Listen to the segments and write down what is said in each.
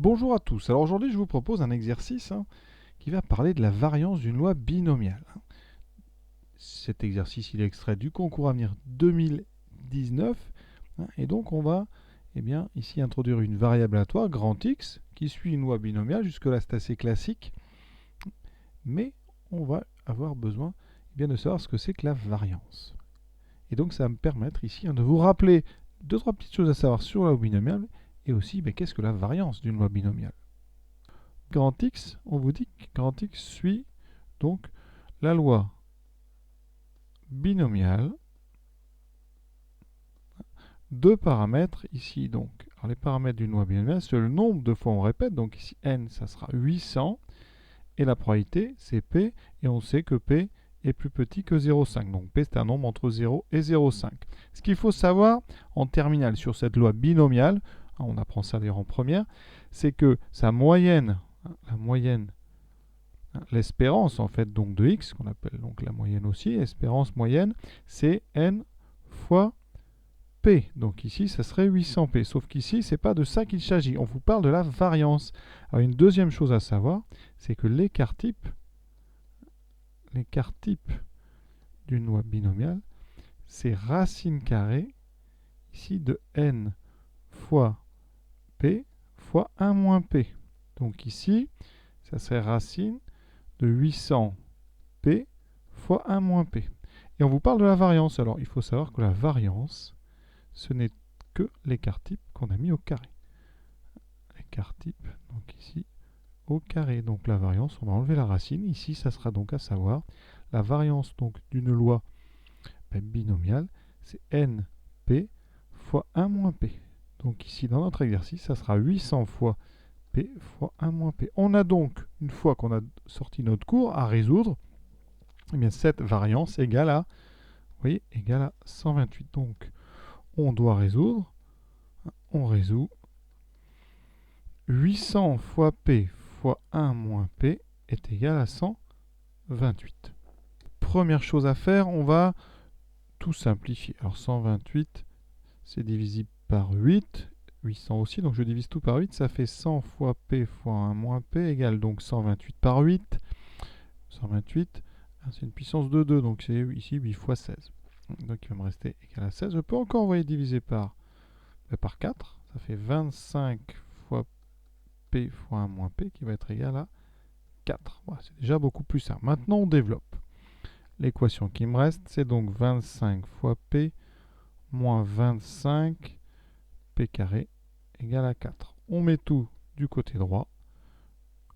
Bonjour à tous. Alors aujourd'hui, je vous propose un exercice qui va parler de la variance d'une loi binomiale. Cet exercice, il est extrait du concours Avenir 2019. Et donc, on va ici introduire une variable aléatoire, grand X, qui suit une loi binomiale. Jusque-là, c'est assez classique. Mais on va avoir besoin de savoir ce que c'est que la variance. Et donc, ça va me permettre ici de vous rappeler deux, trois petites choses à savoir sur la loi binomiale et aussi qu'est-ce que la variance d'une loi binomiale. Grand X, on vous dit que grand X suit donc la loi binomiale. Deux paramètres ici donc. Alors les paramètres d'une loi binomiale, c'est le nombre de fois on répète. Donc ici n, ça sera 800. Et la probabilité, c'est P. Et on sait que P est plus petit que 0,5. Donc P, c'est un nombre entre 0 et 0,5. Ce qu'il faut savoir en terminale sur cette loi binomiale, on apprend ça d'ailleurs en première, c'est que sa moyenne, la moyenne, l'espérance en fait donc de x, qu'on appelle donc la moyenne aussi, espérance moyenne, c'est n fois p. Donc ici, ça serait 800p. Sauf qu'ici, c'est pas de ça qu'il s'agit. On vous parle de la variance. Alors une deuxième chose à savoir, c'est que l'écart type d'une loi binomiale, c'est racine carrée ici de n fois p fois 1 moins p. Donc ici, ça serait racine de 800p fois 1 moins p. Et on vous parle de la variance. Alors, il faut savoir que la variance, ce n'est que l'écart type qu'on a mis au carré. L'écart type, donc ici, au carré. Donc la variance, on va enlever la racine. Ici, ça sera donc à savoir la variance donc d'une loi binomiale, c'est np fois 1 moins p. Donc ici, dans notre exercice, ça sera 800 fois p fois 1 moins p. On a donc, une fois qu'on a sorti notre cours, à résoudre cette variance égale à, égale à 128. Donc, on doit résoudre, on résout 800 fois p fois 1 moins p est égal à 128. Première chose à faire, on va tout simplifier. Alors 128, c'est divisible par 8, 800 aussi, donc je divise tout par 8, ça fait 100 fois p fois 1 moins p égale donc 128 par 8. 128, c'est une puissance de 2, donc c'est ici 8 fois 16. Donc il va me rester égal à 16. Je peux encore envoyer diviser par 4, ça fait 25 fois p fois 1 moins p qui va être égal à 4. Voilà, c'est déjà beaucoup plus simple. Maintenant, on développe. L'équation qui me reste, c'est donc 25 fois p moins 25 p carré égale à 4. On met tout du côté droit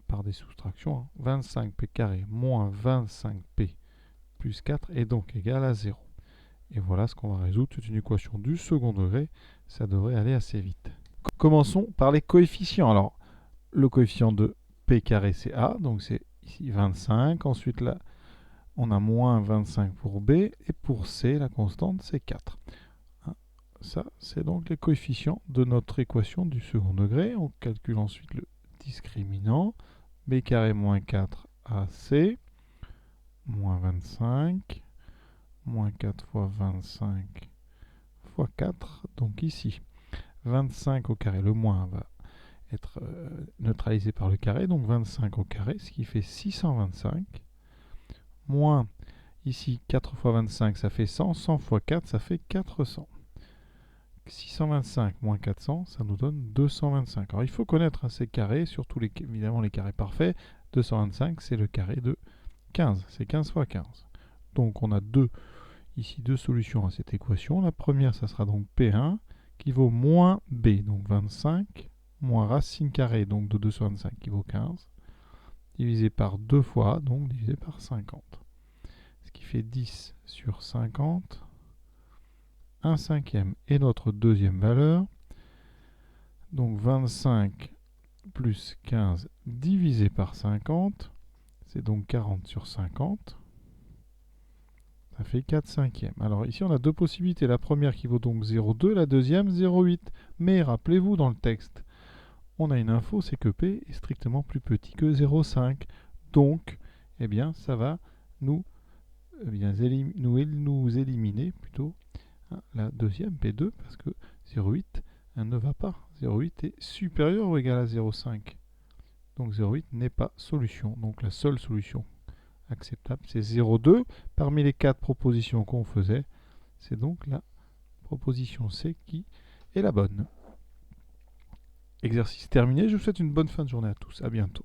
par des soustractions. 25p carré moins 25p plus 4 est donc égal à 0. Et voilà ce qu'on va résoudre. C'est une équation du second degré. Ça devrait aller assez vite. Commençons par les coefficients. Alors, le coefficient de p carré, c'est a. Donc, c'est ici 25. Ensuite, là, on a moins 25 pour b. Et pour c, la constante, c'est 4. Ça, c'est donc les coefficients de notre équation du second degré. On calcule ensuite le discriminant. B carré moins 4 AC, moins 25, moins 4 fois 25 fois 4. Donc ici, 25 au carré, le moins va être neutralisé par le carré. Donc 25 au carré, ce qui fait 625. Moins, ici, 4 fois 25, ça fait 100. 100 fois 4, ça fait 400. 625 moins 400, ça nous donne 225. Alors il faut connaître ces carrés, surtout évidemment les carrés parfaits. 225, c'est le carré de 15. C'est 15 fois 15. Donc on a ici deux solutions à cette équation. La première, ça sera donc P1 qui vaut moins B, donc 25, moins racine carrée donc de 225 qui vaut 15, divisé par 2 fois A, donc divisé par 50. Ce qui fait 10 sur 50. 1 cinquième est notre deuxième valeur. Donc 25 plus 15 divisé par 50, c'est donc 40 sur 50. Ça fait 4 cinquièmes. Alors ici on a deux possibilités. La première qui vaut donc 0,2, la deuxième 0,8. Mais rappelez-vous dans le texte, on a une info, c'est que P est strictement plus petit que 0,5. Donc, ça va nous éliminer plutôt la deuxième P2 parce que 0,8 1 ne va pas. 0,8 est supérieur ou égal à 0,5. Donc 0,8 n'est pas solution. Donc la seule solution acceptable, c'est 0,2. Parmi les 4 propositions qu'on faisait, c'est donc la proposition C qui est la bonne. Exercice terminé. Je vous souhaite une bonne fin de journée à tous. À bientôt.